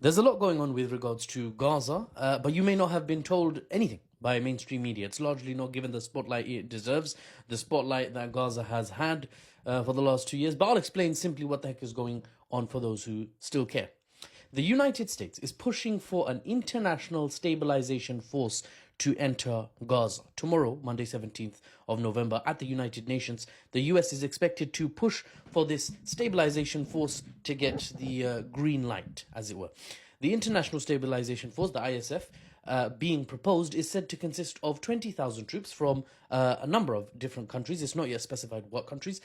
There's a lot going on with regards to Gaza, but you may not have been told anything by mainstream media. It's largely not given the spotlight it deserves, the spotlight that Gaza has had for the last 2 years. But I'll explain simply what the heck is going on for those who still care. The United States is pushing for an international stabilization force to enter Gaza. Tomorrow, Monday 17th of November, at the United Nations, the US is expected to push for this stabilization force to get the green light, as it were. The International Stabilization Force, the ISF, being proposed is said to consist of 20,000 troops from a number of different countries. It's not yet specified what countries.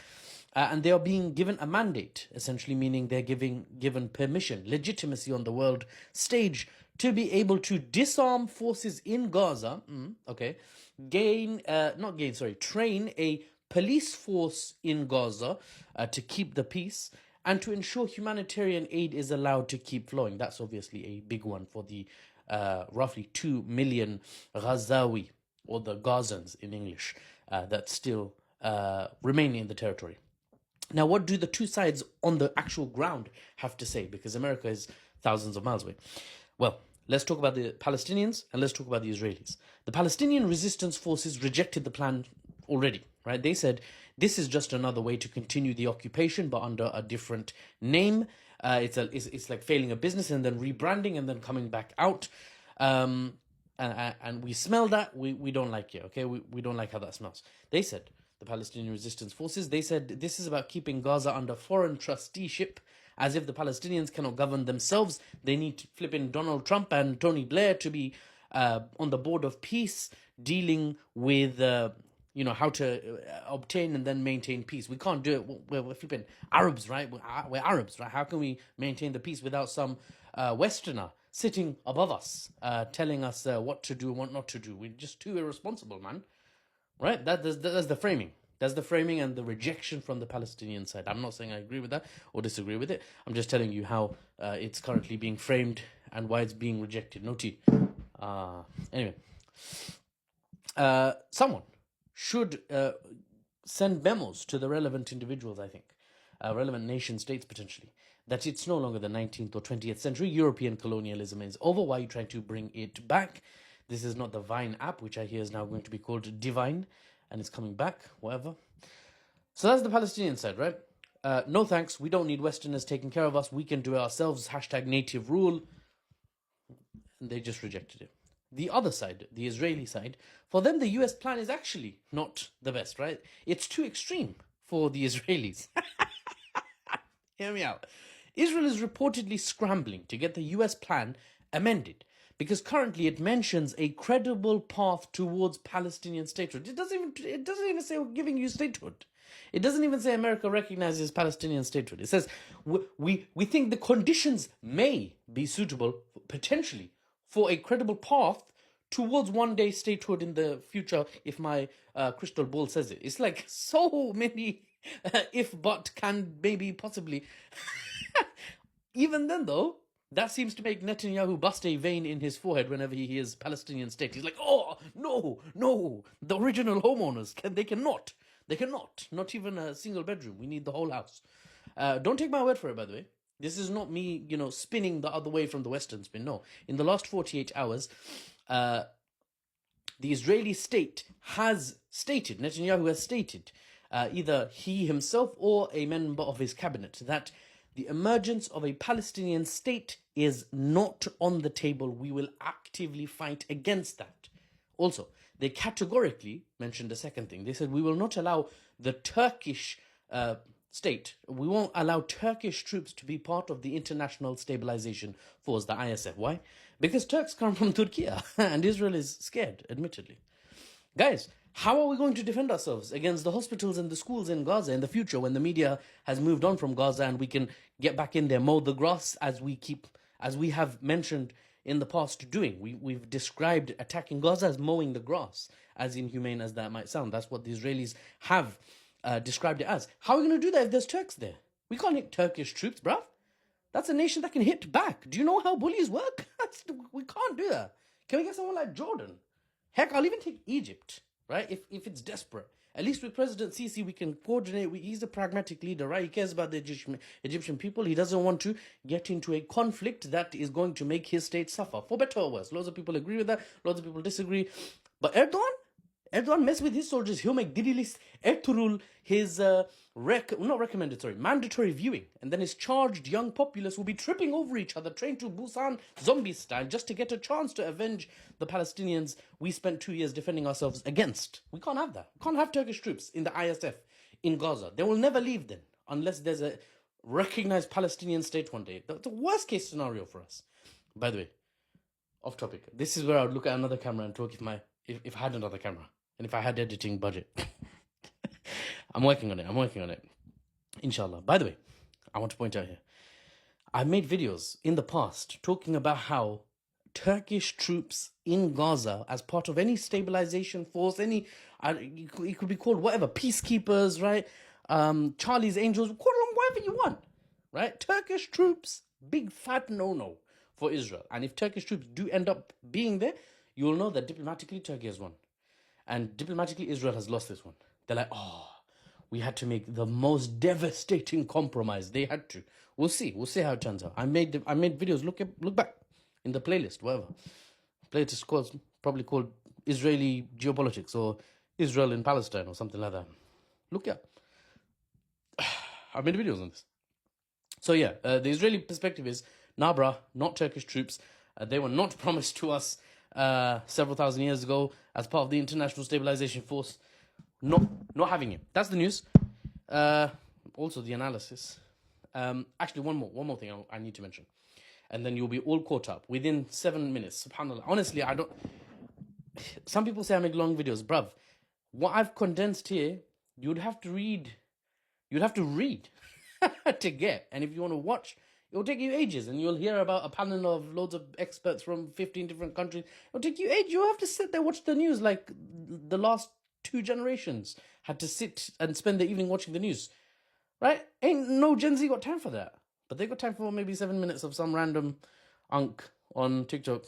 And they are being given a mandate, essentially meaning they're given permission, legitimacy on the world stage to be able to disarm forces in Gaza, train a police force in Gaza to keep the peace, and to ensure humanitarian aid is allowed to keep flowing. That's obviously a big one for the roughly 2 million Ghazawi, or the Gazans in English, that still remain in the territory. Now, what do the two sides on the actual ground have to say? Because America is thousands of miles away. Well, let's talk about the Palestinians and let's talk about the Israelis. The Palestinian Resistance forces rejected the plan already, right? They said this is just another way to continue the occupation, but under a different name. It's like failing a business and then rebranding and then coming back out. And we smell that. We don't like it, okay? We don't like how that smells. They said, the Palestinian Resistance Forces, they said this is about keeping Gaza under foreign trusteeship, as if the Palestinians cannot govern themselves. They need to flip in Donald Trump and Tony Blair to be on the board of peace, dealing with how to obtain and then maintain peace. We can't do it. We're flipping Arabs, right? We're Arabs, right? How can we maintain the peace without some Westerner sitting above us, telling us what to do and what not to do? We're just too irresponsible, man. Right? That's the framing. That's the framing and the rejection from the Palestinian side. I'm not saying I agree with that or disagree with it. I'm just telling you how it's currently being framed and why it's being rejected. No tea. Anyway. Someone should send memos to the relevant individuals, I think. Relevant nation states, potentially. That it's no longer the 19th or 20th century. European colonialism is over. Why are you trying to bring it back? This is not the Vine app, which I hear is now going to be called Divine, and it's coming back, whatever. So that's the Palestinian side, right? No thanks, we don't need Westerners taking care of us, we can do it ourselves, #native rule. And they just rejected it. The other side, the Israeli side, for them the US plan is actually not the best, right? It's too extreme for the Israelis. Hear me out. Israel is reportedly scrambling to get the US plan amended, because currently it mentions a credible path towards Palestinian statehood. It doesn't even say we're giving you statehood. It doesn't even say America recognizes Palestinian statehood. It says we think the conditions may be suitable, potentially, for a credible path towards one-day statehood in the future, if my crystal ball says it. It's like so many if, but, can, maybe, possibly. Even then, though, that seems to make Netanyahu bust a vein in his forehead whenever he hears Palestinian state. He's like, oh, no, the original homeowners, they cannot, not even a single bedroom. We need the whole house. Don't take my word for it, by the way. This is not me, spinning the other way from the Western spin. No, in the last 48 hours, the Israeli state has stated, Netanyahu has stated, either he himself or a member of his cabinet, that the emergence of a Palestinian state is not on the table. We will actively fight against that. Also, they categorically mentioned a second thing. They said, we will not allow the Turkish state, we won't allow Turkish troops to be part of the International Stabilization Force, the ISF. Why? Because Turks come from Turkey and Israel is scared, admittedly. Guys, how are we going to defend ourselves against the hospitals and the schools in Gaza in the future when the media has moved on from Gaza and we can get back in there, mow the grass as we have mentioned in the past doing? We've described attacking Gaza as mowing the grass, as inhumane as that might sound. That's what the Israelis have described it as. How are we going to do that if there's Turks there? We can't hit Turkish troops, bruv. That's a nation that can hit back. Do you know how bullies work? We can't do that. Can we get someone like Jordan? Heck, I'll even take Egypt. Right? If it's desperate. At least with President Sisi, we can coordinate. He's a pragmatic leader, right? He cares about the Egyptian people. He doesn't want to get into a conflict that is going to make his state suffer, for better or worse. Lots of people agree with that. Lots of people disagree. But Erdogan mess with his soldiers. He'll make Dirilis, Ertugrul his mandatory viewing. And then his charged young populace will be tripping over each other, trained to Busan zombie style, just to get a chance to avenge the Palestinians we spent 2 years defending ourselves against. We can't have that. We can't have Turkish troops in the ISF in Gaza. They will never leave then, unless there's a recognized Palestinian state one day. That's the worst case scenario for us. By the way, off topic. This is where I would look at another camera and talk if I had another camera. And if I had editing budget. I'm working on it. Inshallah. By the way, I want to point out here, I've made videos in the past talking about how Turkish troops in Gaza, as part of any stabilization force, it could be called whatever, peacekeepers, right? Charlie's Angels, call them whatever you want, right? Turkish troops, big fat no-no for Israel. And if Turkish troops do end up being there, you'll know that diplomatically Turkey has won. And diplomatically, Israel has lost this one. They're like, we had to make the most devastating compromise. They had to. We'll see how it turns out. I made videos. Look back in the playlist, whatever. Playlist is probably called Israeli Geopolitics or Israel in Palestine or something like that. Look at. I've made videos on this. So yeah, the Israeli perspective is, nah, bruh, not Turkish troops. They were not promised to us several thousand years ago as part of the international stabilization force. Not having it. That's the news. Also the analysis. Actually, one more thing I need to mention, and then you'll be all caught up within 7 minutes. Subhanallah. Honestly, I don't. Some people say I make long videos, bruv. What I've condensed here, you'd have to read to get. And if you want to watch, it'll take you ages, and you'll hear about a panel of loads of experts from 15 different countries. It'll take you ages. You'll have to sit there, watch the news like the last 2 generations had to sit and spend the evening watching the news. Right? Ain't no Gen Z got time for that. But they got time for maybe 7 minutes of some random unk on TikTok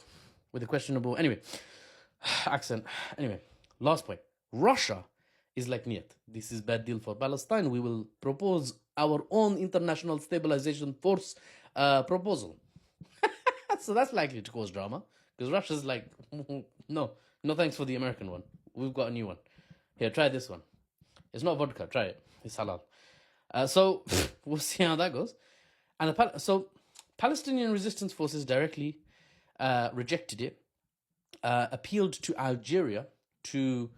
with a questionable, accent. Anyway, last point. Russia is like Niyat. This is bad deal for Palestine. We will propose our own international stabilization force proposal. So that's likely to cause drama, because Russia's like, no thanks for the American one. We've got a new one. Here, try this one. It's not vodka. Try it. It's halal. So we'll see how that goes. And so Palestinian Resistance forces directly rejected it, appealed to Algeria to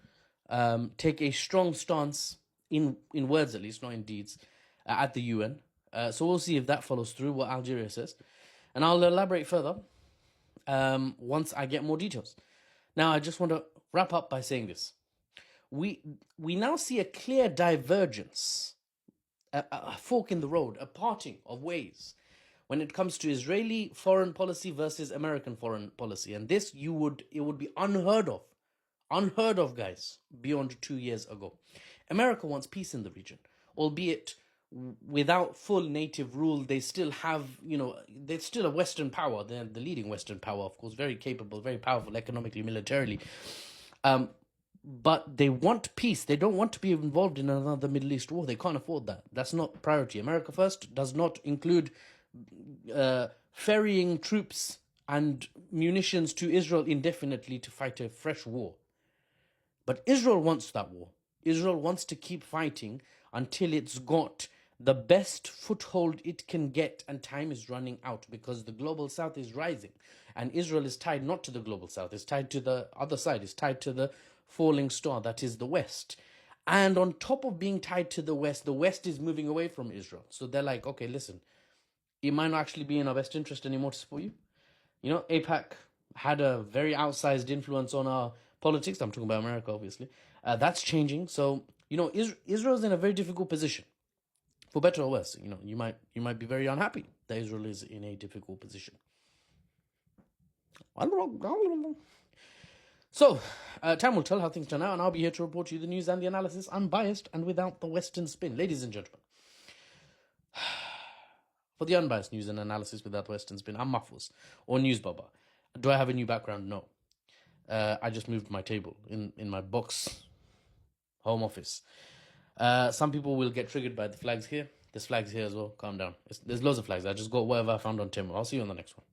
take a strong stance, in words at least, not in deeds, at the UN. So we'll see if that follows through, what Algeria says. And I'll elaborate further once I get more details. Now, I just want to wrap up by saying this. We now see a clear divergence, a fork in the road, a parting of ways when it comes to Israeli foreign policy versus American foreign policy. And this, it would be unheard of, guys, beyond 2 years ago. America wants peace in the region, albeit without full native rule. They still have, they're still a Western power. They're the leading Western power, of course, very capable, very powerful economically, militarily. But they want peace. They don't want to be involved in another Middle East war. They can't afford that. That's not priority. America First does not include ferrying troops and munitions to Israel indefinitely to fight a fresh war. But Israel wants that war. Israel wants to keep fighting until it's got the best foothold it can get, and time is running out because the global south is rising. And Israel is tied not to the global south, it's tied to the other side, it's tied to the falling star that is the West. And on top of being tied to the West is moving away from Israel. So they're like, okay, listen, it might not actually be in our best interest anymore to support you. APAC had a very outsized influence on our politics. I'm talking about America, obviously. That's changing. So, Israel's in a very difficult position. For better or worse, you might be very unhappy that Israel is in a difficult position. So, time will tell how things turn out, and I'll be here to report to you the news and the analysis, unbiased and without the Western spin. Ladies and gentlemen, for the unbiased news and analysis without the Western spin, I'm Mahfouz, or NewsBaba. Do I have a new background? No. I just moved my table in my box Home Office. Some people will get triggered by the flags here. There's flags here as well. Calm down. There's loads of flags. I just got whatever I found on Timor. I'll see you on the next one.